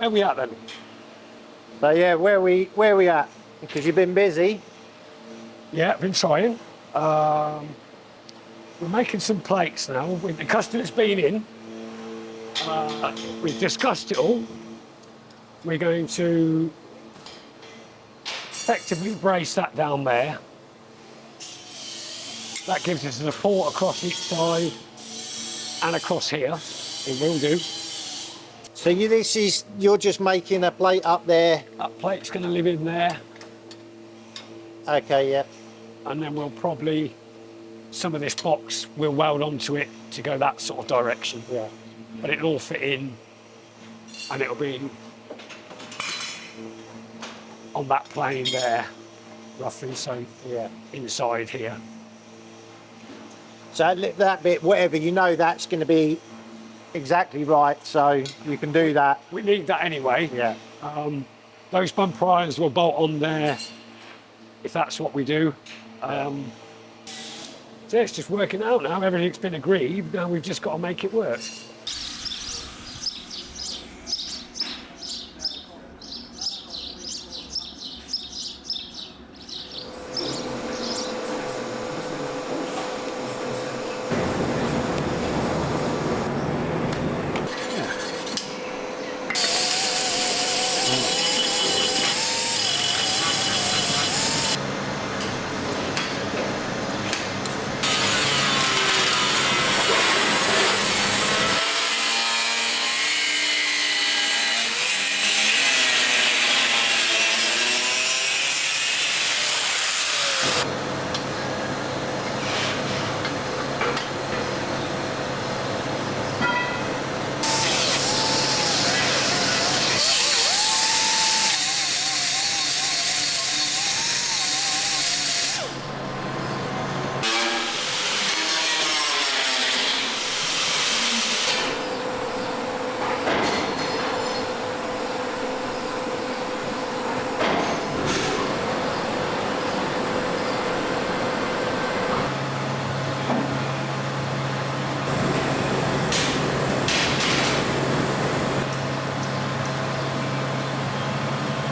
Where we at then? So yeah, where we at? Because you've been busy. Yeah, I've been trying. We're making some plates now. The customer's been in. We've discussed it all. We're going to effectively brace that down there. That gives us a support across each side and across here. It will do. So you're just making a plate up there. That plate's going to live in there. Okay, yeah. And then we'll probably, some of this box, we'll weld onto it to go that sort of direction. Yeah. But it'll all fit in and it'll be on that plane there, roughly, so yeah, inside here. So that bit, whatever, you know that's going to be exactly right, so you can do that. We need that anyway. Yeah. Those bumper irons will bolt on there if that's what we do. So it's just working out now. Everything's been agreed. Now we've just got to make it work.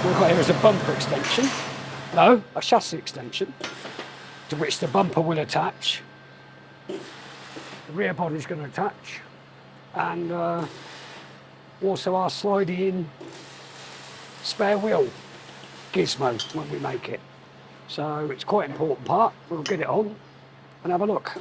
We've got here is a bumper extension, no, a chassis extension, to which the bumper will attach. The rear body is going to attach, and also our sliding in spare wheel gizmo when we make it. So it's quite an important part. We'll get it on and have a look.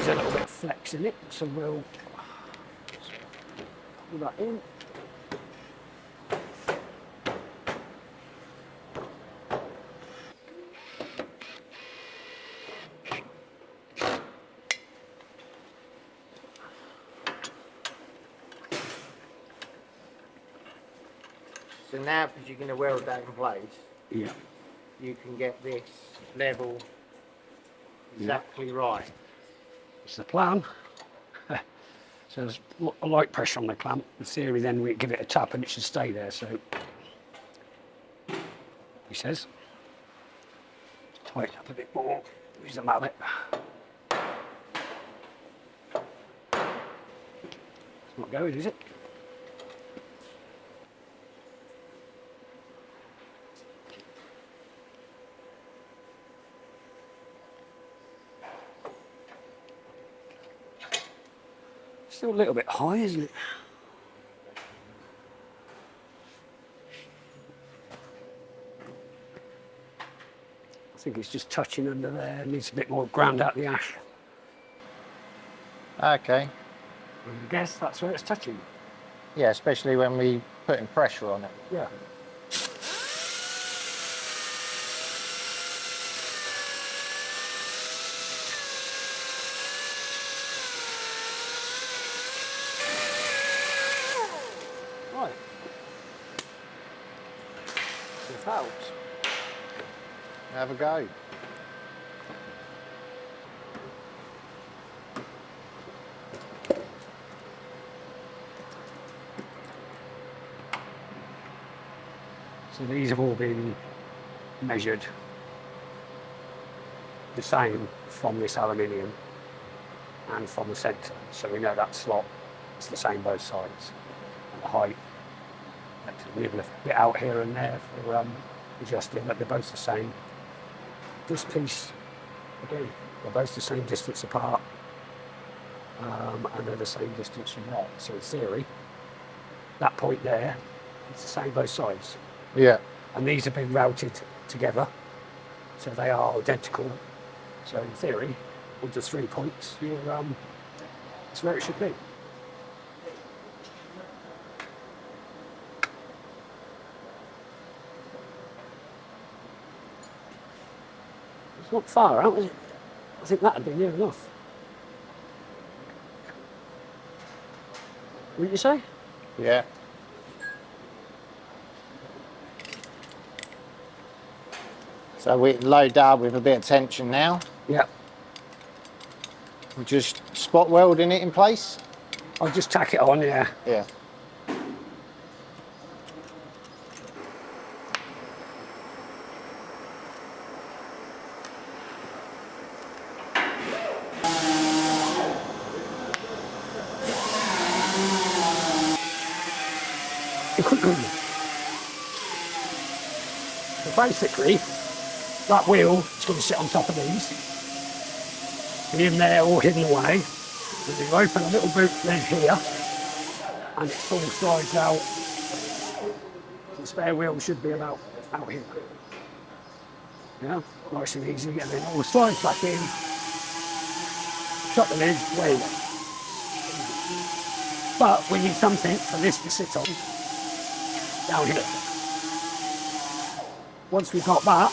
There's a little bit of flex in it, so we'll pull that in. So now, because you're going to weld that in place, Yeah. you can get this level exactly right. It's the plan. So there's a light pressure on the clamp. In theory, then we give it a tap and it should stay there. So he says, tighten up a bit more. Use the mallet. It's not going, is it? Still a little bit high, isn't it? I think it's just touching under there. It needs a bit more ground out the ash. Okay. I guess that's where it's touching. Yeah, especially when we putting pressure on it. Yeah. Right. without. Have a go. So these have all been measured the same from this aluminium and from the centre. So we know that slot is the same both sides. And the height, that's a little bit out here and there for adjusting, but they're both the same. This piece, again, they're both the same distance apart, and they're the same distance from there. So in theory, that point there, it's the same both sides. Yeah. And these have been routed together, so they are identical. So in theory, with the 3 points, it's where it should be. It's not far out, is it? I think that'd be near enough. What did you say? Yeah. So we load that with a bit of tension now. Yeah. We're just spot welding it in place. I'll just tack it on, yeah. Yeah. So basically, that wheel is going to sit on top of these, be in there all hidden away. And you open a little boot lid here, and it full slides out. The spare wheel should be about out here. Yeah, nice and easy, and then it all slides back in. Shut the lid, away. But we need something for this to sit on down here. Once we've got that,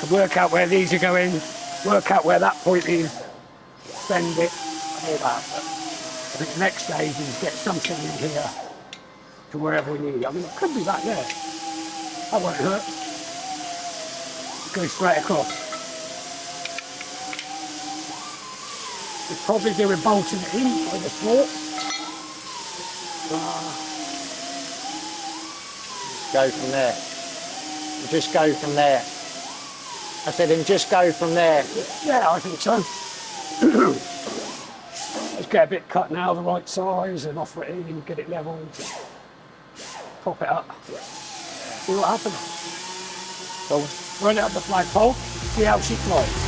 we can work out where these are going, work out where that point is, bend it, and all that. But I think the next stage is get something in here to wherever we need. I mean, it could be back there. That won't hurt. Go straight across. We'd probably do with bolting it in with a fork. Go from there. Just go from there. I said, and just go from there. Yeah, I think so. Just get a bit cut now, the right size, and offer it in and get it leveled. Pop it up. See what happens. Cool. Run it up the flagpole, see how she flies.